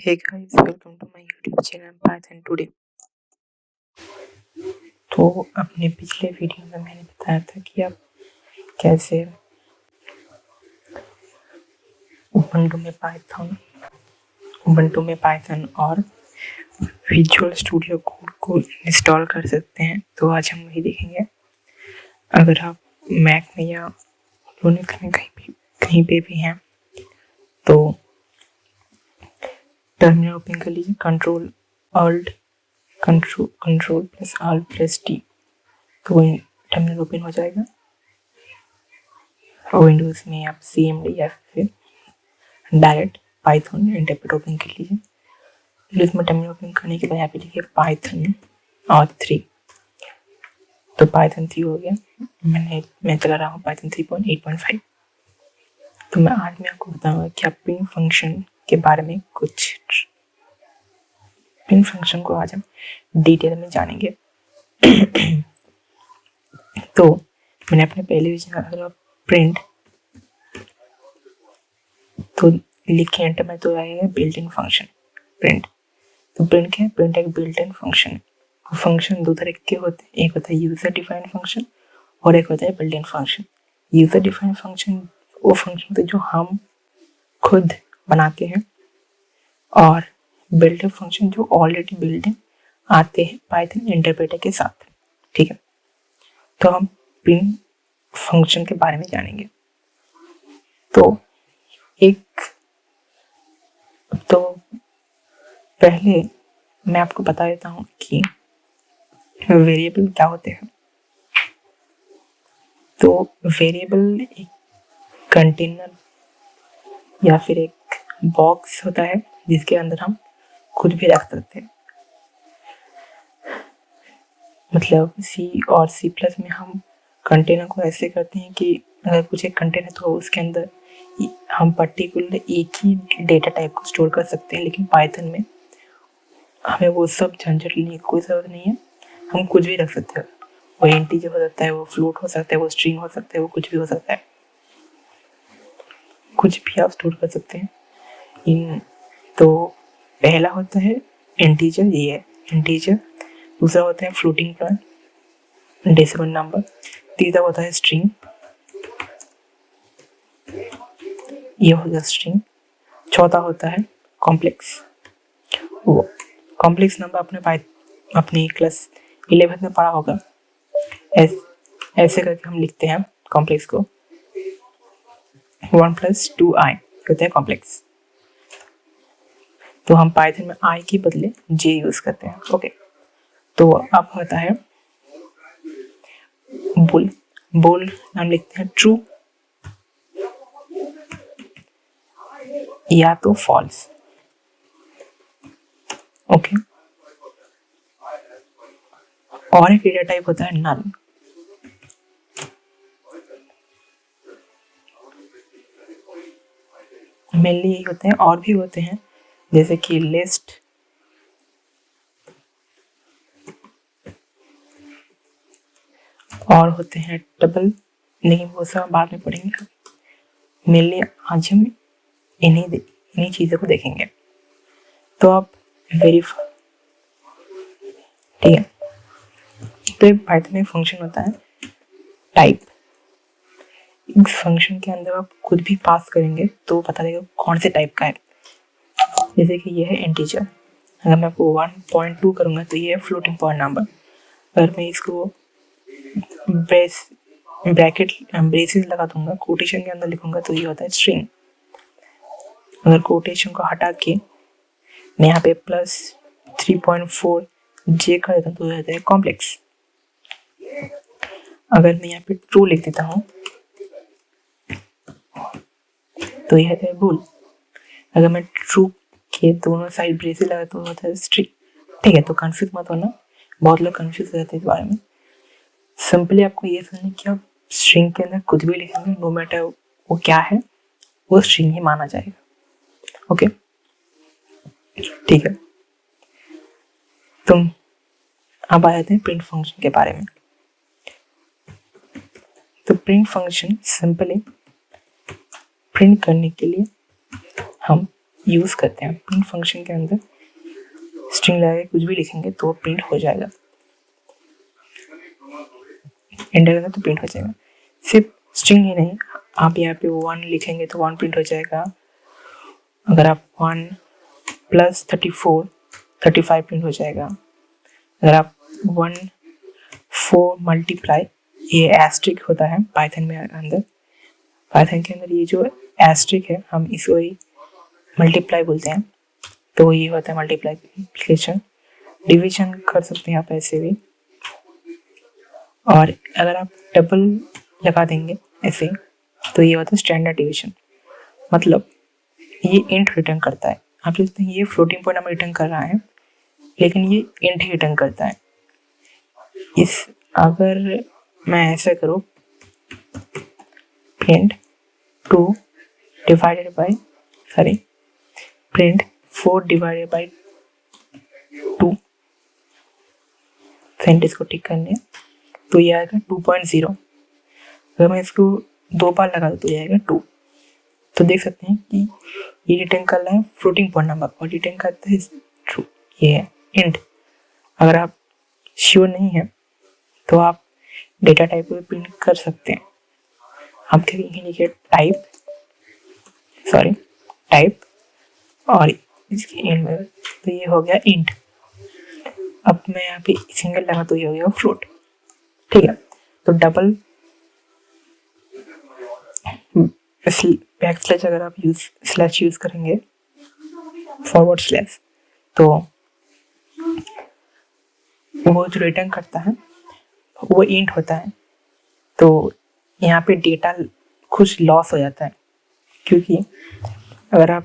Hey guys, welcome to my YouTube channel Python Today। तो अपने पिछले वीडियो में मैंने बताया था कि आप कैसे उबंटू में पाइथन और विजुअल स्टूडियो कोड को इंस्टॉल कर सकते हैं। तो आज हम वही देखेंगे। अगर आप मैक में या लिनक्स में कहीं पे भी हैं तो टर्मिनल ओपन कर लीजिए, control plus alt plus T, तो टर्मिनल ओपन हो जाएगा। विंडोज में आप CMD या फिर डायरेक्ट पाइथन इंटरप्रेट ओपन कर लीजिए। विंडोज में टर्मिनल ओपन करने के बाद यहाँ पे लिखिए पाइथन और 3, तो पाइथन 3 हो गया। मैं चला रहा हूँ पाइथन 3.8.5। तो मैं आज आपको बताऊंगा कि आप प्रिंट फंक्शन के बारे में कुछ। प्रिंट फंक्शन को आज हम डिटेल में जानेंगे। तो मैंने अपने पहले वीडियो में अगर आप प्रिंट तो लिखे एंटर में तो आएगा बिल्ट इन फंक्शन प्रिंट। तो प्रिंट क्या है? प्रिंट एक बिल्ट इन फंक्शन है। फंक्शन दो तरह के होते हैं, एक होता है यूजर डिफाइंड फंक्शन और एक होता है built in function. User defined function वो फंक्शन होते हैं जो हम खुद बनाते हैं, और बिल्ट इन फंक्शन जो ऑलरेडी बिल्ट इन आते हैं पाइथन इंटरप्रेटर के साथ। ठीक है, तो हम प्रिंट फंक्शन के बारे में जानेंगे। तो पहले मैं आपको बता देता हूँ कि वेरिएबल क्या होते हैं। तो वेरिएबल एक कंटेनर या फिर एक बॉक्स होता है जिसके अंदर हम खुद भी रख सकते हैं। मतलब C और C+ में हम कंटेनर को ऐसे करते हैं कि अगर कुछ एक कंटेनर तो उसके अंदर हम पर्टिकुलर एक ही डेटा टाइप को स्टोर कर सकते हैं, लेकिन पाइथन में हमें वो सब झंझट लेने की कोई ज़रूरत नहीं है। हम कुछ भी रख सकते हैं। वो इंटीजर हो सकता है, वो फ्लोट हो सकता है, वो स्ट्रिंग हो सकता है, वो कुछ भी हो सकता है। कुछ भी आप स्टोर कर सकते हैं। तो पहला होता है इंटीजर, ये है इंटीजर। दूसरा होता है फ्लोटिंग पॉइंट, डेसिमल नंबर। तीसरा होता है स्ट्रिंग, ये हो गया स्ट्रिंग। चौथा होता है कॉम्प्लेक्स। वो कॉम्प्लेक्स नंबर अपने क्लास 11 में पढ़ा होगा। ऐसे करके हम लिखते हैं कॉम्प्लेक्स को। 1 + 2i कहते हैं कॉम्प्लेक्स। तो हम पाइथन में i के बदले j यूज करते हैं। ओके, तो अब होता है बुल हम लिखते हैं ट्रू या तो फॉल्स। ओके, और एक डेटा टाइप होता है नल। मेनली यही होते हैं, और भी होते हैं जैसे कि लिस्ट, और होते हैं टेबल, लेकिन वो सब बाद में पढ़ेंगे। मेनली आज हम इन्हीं चीज़ों को देखेंगे। तो आप वेरीफाई, ठीक है। तो पाइथन में फंक्शन होता है टाइप। इस फंक्शन के अंदर आप खुद भी पास करेंगे तो बता देगा कौन से टाइप का है। जैसे कि ये है इंटीजर, अगर मैं आपको 1.2 करूँगा तो ये है फ्लोटिंग पॉइंट नंबर। अगर मैं इसको ब्रेसेस लगा दूंगा, कोटेशन के अंदर लिखूंगा तो ये होता है स्ट्रिंग। अगर कोटेशन को हटा के मैं यहाँ पे +3.4 j कर देता हूँ तो ये होता है कॉम्प्लेक्स। अगर मैं यहाँ पे ट्रू लिख देता हूँ तो यह होता है बुल। अगर मैं ट्रू के दोनों साइड ब्रेसेस लगा तो होता है स्ट्रिंग। ठीक है, तो कंफ्यूज मत होना, बहुत लोग कंफ्यूज हो जाते हैं इस बारे में। सिंपली आपको ये समझना कि आप स्ट्रिंग के अंदर कुछ भी लिखेंगे, नो मैटर वो क्या है, वो स्ट्रिंग ही माना जाएगा। ओके, ठीक है। तुम अब आ जाते हैं प्रिंट फंक्शन के बारे में। तो प्रिंट फंक्शन सिंपली प्रिंट करने के लिए हम यूज करते हैं। प्रिंट फंक्शन के अंदर स्ट्रिंग लगा के कुछ भी लिखेंगे तो प्रिंट हो जाएगा, एंटर करेंगे तो प्रिंट हो जाएगा। सिर्फ स्ट्रिंग ही नहीं, आप यहाँ पे 1 लिखेंगे तो 1 प्रिंट हो जाएगा। अगर आप 1 + 34 35 प्रिंट हो जाएगा। अगर आप 1 4 मल्टीप्लाई, ये एस्ट्रिक होता है पाइथन में अंदर, पाइथन के अंदर ये जो एस्ट्रिक है हम इसको ही मल्टीप्लाई बोलते हैं, तो ये होता है मल्टीप्लिकेशन। डिवीजन कर सकते हैं आप ऐसे भी, और अगर आप डबल लगा देंगे ऐसे तो ये होता है स्टैंडर्ड डिवीजन। मतलब ये इंट रिटर्न करता है। आप देखते हैं ये फ्लोटिंग पॉइंट नंबर रिटर्न कर रहा है, लेकिन ये इंट ही रिटर्न करता है। अगर मैं ऐसा करूँ, प्रिंट 4 डिवाइडेड बाई 2, सेंटेंस को टिक करने, तो ये आएगा 2.0। अगर मैं इसको 2 बार लगा दूँ तो ये आएगा 2। तो देख सकते हैं कि ये रिटर्न कर रहा है फ्लोटिंग पॉइंट नंबर और रिटर्न करता है ट्रू, ये है इंट। अगर आप श्योर नहीं है तो आप डेटा टाइप को प्रिंट कर सकते हैं। आप लिखिए टाइप और इसके एंड में, तो ये हो गया इंट। अब मैं यहाँ पे सिंगल लगा तो ये हो गया फ्लोट, ठीक है। तो डबल बैकस्लैश अगर आप स्लैश यूज करेंगे, फॉरवर्ड स्लैश, तो वो जो रिटर्न करता है वो इंट होता है। तो यहाँ पे डेटा कुछ लॉस हो जाता है, क्योंकि अगर आप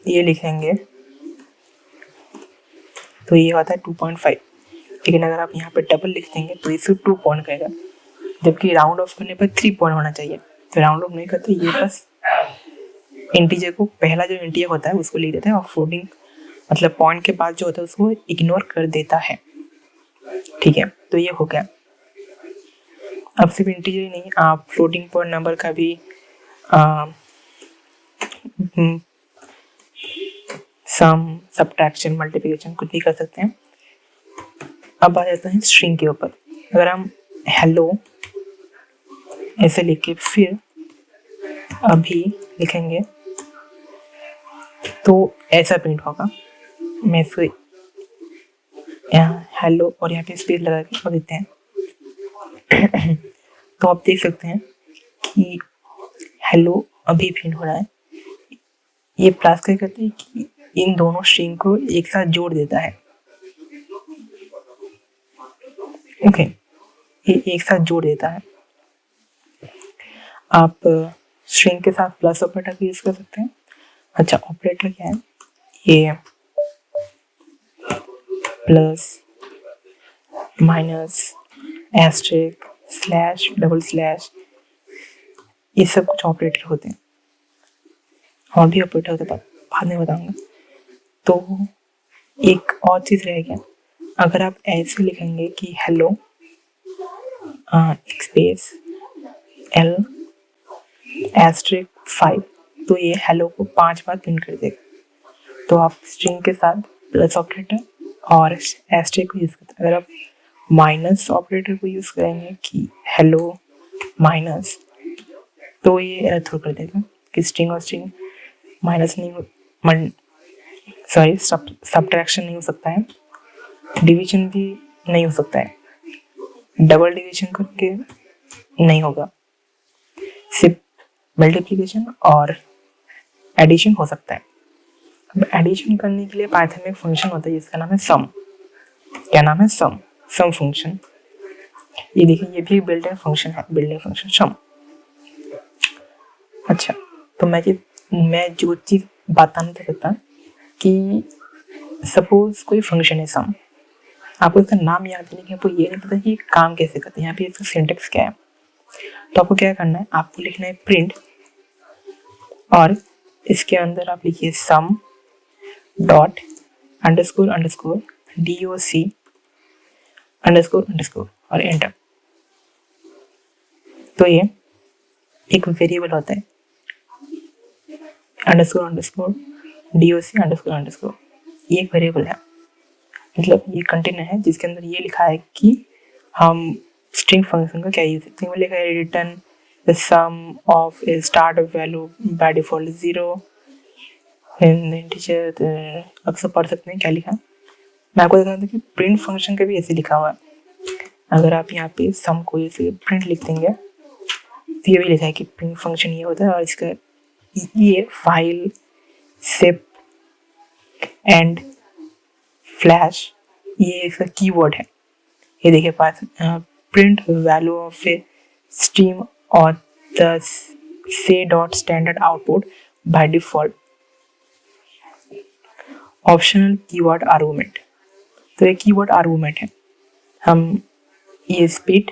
ये लिखेंगे तो ये होता है 2.5, लेकिन अगर आप यहाँ पे डबल लिख देंगे तो इसे 2 पॉइंट करेगा, जबकि राउंड ऑफ करने पर 3 पॉइंट होना चाहिए। तो राउंड ऑफ नहीं करते, ये बस इंटीजर को, पहला जो इंटीजर होता है उसको लिख देता है और फ्लोटिंग मतलब पॉइंट के बाद जो होता है उसको इग्नोर कर देता है, ठीक है। तो ये हो गया। अब सिर्फ इंटीजर ही नहीं, आप फ्लोटिंग पॉइंट नंबर का भी सम, सब्ट्रैक्शन, मल्टीप्लिकेशन कुछ भी कर सकते हैं। अब आ जाता है स्ट्रिंग के ऊपर। अगर हम हेलो ऐसे लिख के फिर अभी लिखेंगे तो ऐसा प्रिंट होगा। मैं इसको यहाँ हेलो और यहाँ पे स्पेस लगा के और देते हैं तो आप देख सकते हैं कि हेलो अभी प्रिंट हो रहा है। ये प्लस क्या करते हैं कि इन दोनों स्ट्रिंग को एक साथ जोड़ देता है, ओके, ये एक साथ जोड़ देता है। आप स्ट्रिंग के साथ प्लस ऑपरेटर भी यूज कर सकते हैं। अच्छा, ऑपरेटर क्या है? ये plus, minus, asterisk, slash, double slash, ये सब कुछ ऑपरेटर होते हैं। और भी ऑपरेटर होते हैं, बाद में बताऊंगा। तो एक और चीज रह गया, अगर आप ऐसे लिखेंगे कि हेलो स्पेस एल एस्ट्रिक 5, तो ये हेलो को 5 बार प्रिंट कर देगा। तो आप स्ट्रिंग के साथ प्लस ऑपरेटर और एस्ट्रिक को यूज करते हैं। अगर आप माइनस ऑपरेटर को यूज करेंगे कि हेलो माइनस, तो ये एरर थ्रो कर देगा कि स्ट्रिंग और स्ट्रिंग माइनस नहीं, सब्ट्रैक्शन नहीं हो सकता है, डिवीजन भी नहीं हो सकता है, डबल डिवीजन करके नहीं होगा, सिर्फ मल्टीप्लिकेशन और एडिशन हो सकता है। अब एडिशन करने के लिए पाइथन में एक फंक्शन होता है जिसका नाम है सम। क्या नाम है? सम फंक्शन। ये देखिए, ये भी बिल्ट इन फंक्शन है, बिल्ट इन फंक्शन सम। अच्छा, तो मैं जो चीज बताना चाहता कि सपोज कोई फंक्शन है सम, आपको इसका नाम याद नहीं है, आपको ये नहीं पता कि काम कैसे करते हैं, यहाँ पे इसका सिंटेक्स क्या है। तो आपको क्या करना है, आपको लिखना है प्रिंट और इसके अंदर आप लिखिए सम dot underscore underscore DOC underscore underscore और एंटर। तो ये एक वेरिएबल होता है underscore underscore doc underscore underscore, ये एक वेरिएबल है, मतलब ये कंटेनर है जिसके अंदर ये लिखा है कि हम स्ट्रिंग फंक्शन का क्या यूज करते हैं। लिखा है return the sum of a start value by default 0 integer. अब सब पढ़ सकते हैं क्या लिखा है। मैं आपको दिखा दूं कि प्रिंट फंक्शन का भी ऐसे लिखा हुआ है। अगर आप यहाँ पे सम को ऐसे प्रिंट लिख देंगे तो ये भी लिखा है कि प्रिंट फंक्शन ये होता है, और इसका ये फाइल सेप एंड फ्लैश ये इसका कीवर्ड है। ये देखिए pass print value of a stream or the sys dot standard output by default optional keyword argument. तो ये कीवर्ड आर्गुमेंट है। हम ये स्पीड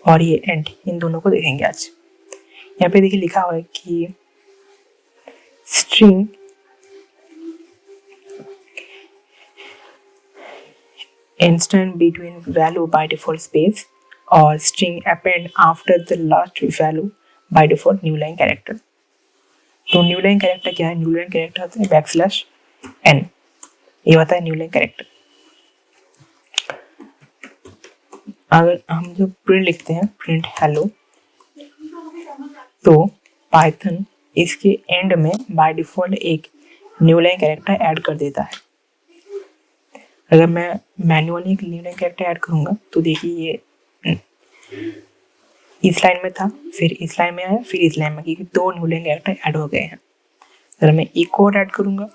और ये एंड इन दोनों को देखेंगे आज। यहाँ पे देखिए लिखा हुआ है कि string instant between value by default space और string append after the last value by default new line character। तो न्यू लाइन कैरेक्टर क्या है? न्यू लाइन कैरेक्टर होता है बैकस्लैश n, ये होता है न्यू लाइन कैरेक्टर। अगर हम जो प्रिंट लिखते हैं प्रिंट हेलो, तो पाइथन इसके एंड में बाय डिफॉल्ट एक न्यू लाइन कैरेक्टर ऐड कर देता है। अगर मैं मैन्युअली एक न्यू लाइन कैरेक्टर ऐड करूंगा तो देखिए ये इस लाइन में था, फिर इस लाइन में आया, फिर इस लाइन में, क्योंकि 2 न्यू लाइन कैरेक्टर ऐड हो गए हैं। अगर मैं एक और ऐड करूंगा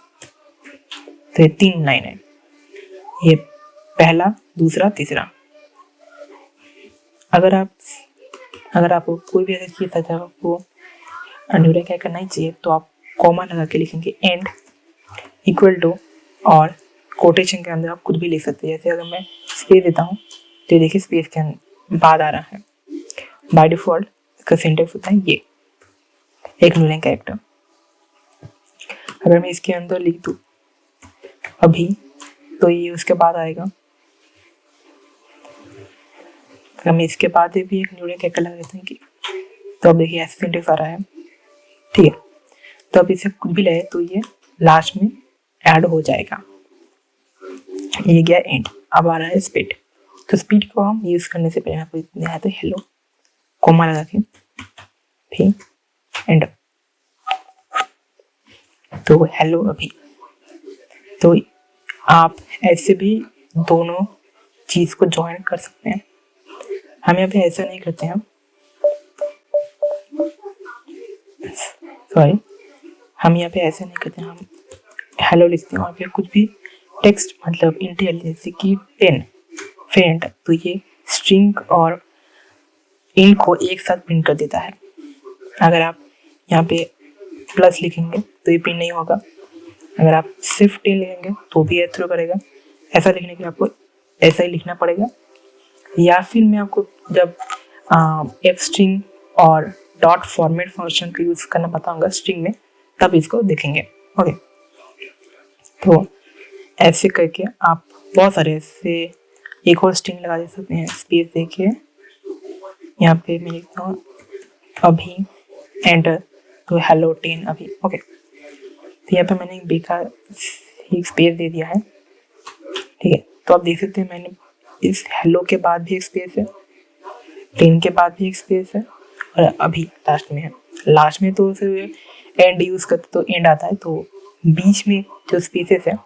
तो ये 3 लाइन है, ये पहला, दूसरा, तीसरा। अगर आपको कोई भी ऐसा चीज था जब आपको न्यू लाइन कैरेक्टर नहीं चाहिए तो आप कॉमा लगा के लिखेंगे एंड इक्वल टू, और कोटेशन के अंदर आप कुछ भी लिख सकते हैं। जैसे अगर मैं स्पेस देता हूँ तो देखिए स्पेस के बाद आ रहा है। बाय डिफॉल्ट इसका सिंटेक्स होता है ये एक न्यू लाइन कैरेक्टर। अगर मैं इसके अंदर लिख दूँ अभी तो ये उसके बाद आएगा। अगर मैं इसके बाद भी एक न्यू लाइन कैरेक्टर लगा देते हैं कि, तो अब देखिए ऐसे सिंटेक्स आ रहा है, ठीक है। तो अब इसे कुछ भी लगे तो ये लास्ट में ऐड हो जाएगा। ये गया एंड, अब आ रहा है स्पीड। तो स्पीड को हम यूज करने से पहले आपको दिया तो हेलो कोमा लगा के फिर एंड, तो हेलो अभी। तो आप ऐसे भी दोनों चीज को ज्वाइन कर सकते हैं। हम यहाँ पे ऐसा नहीं करते हैं, सॉरी, हम यहाँ पे ऐसे नहीं करते हैं। हम हेलो लिखते हैं और फिर कुछ भी टेक्स्ट मतलब इंटीजर जैसे कि 10 फिर एंटर, तो ये स्ट्रिंग और इन को एक साथ प्रिंट कर देता है। अगर आप यहाँ पे प्लस लिखेंगे तो ये प्रिंट नहीं होगा। अगर आप सिर्फ 10 लिखेंगे तो भी ये थ्रो करेगा। ऐसा लिखने के लिए आपको ऐसा ही लिखना पड़ेगा, या फिर मैं आपको जब एफ स्ट्रिंग और डॉट फॉर्मेट फंक्शन का यूज करना बताऊंगा स्ट्रिंग में, तब इसको देखेंगे। ओके, तो ऐसे करके आप बहुत सारे ऐसे एक और स्ट्रिंग लगा दे सकते हैं। स्पेस देखिए यहाँ पे मैं लिखता हूँ अभी एंटर, तो हेलो 10 अभी। ओके, तो यहाँ पे मैंने एक बेकार एक स्पेस दे दिया है, ठीक है। तो आप देख सकते हैं मैंने इस हेलो के बाद भी एक स्पेस है, 10 के बाद भी एक स्पेस है, और अभी लास्ट में है। लास्ट में तो एंड यूज करते तो एंड आता है, तो बीच में जो स्पेसेस है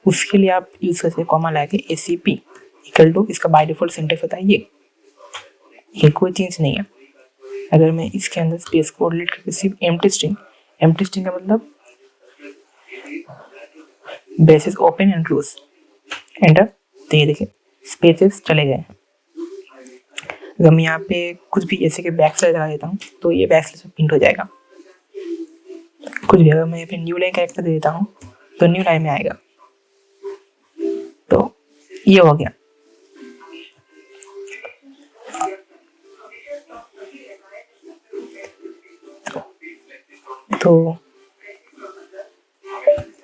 उसके लिए आप यूज करते हैं कॉमा लगा के ACP इक्वल टू, इसका बाय डिफॉल्ट सिंटेक्स होता है ये कोई चेंज नहीं है। अगर मैं इसके अंदर स्पेस को डिलीट करके सिर्फ एम्प्टी स्ट्रिंग का मतलब braces open and close enter, तो ये देखिए स्पेसेस चले गए हैं। अगर मैं यहाँ पे कुछ भी जैसे कि बैक स्लैश लगा देता हूँ तो ये बैक स्लैश प्रिंट हो जाएगा। कुछ भी अगर मैं यहाँ पे न्यू लाइन कैरेक्टर दे देता हूँ तो न्यू लाइन में आएगा। तो ये हो गया। तो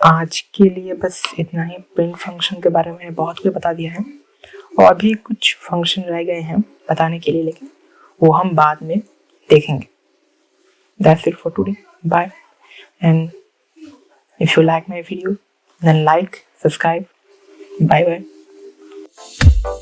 आज के लिए बस इतना ही। प्रिंट फंक्शन के बारे में बहुत कुछ बता दिया है, और भी कुछ फंक्शन रह गए हैं बताने के लिए, लेकिन वो हम बाद में देखेंगे। That's it for today. Bye and If you like my video, then like, subscribe. Bye bye.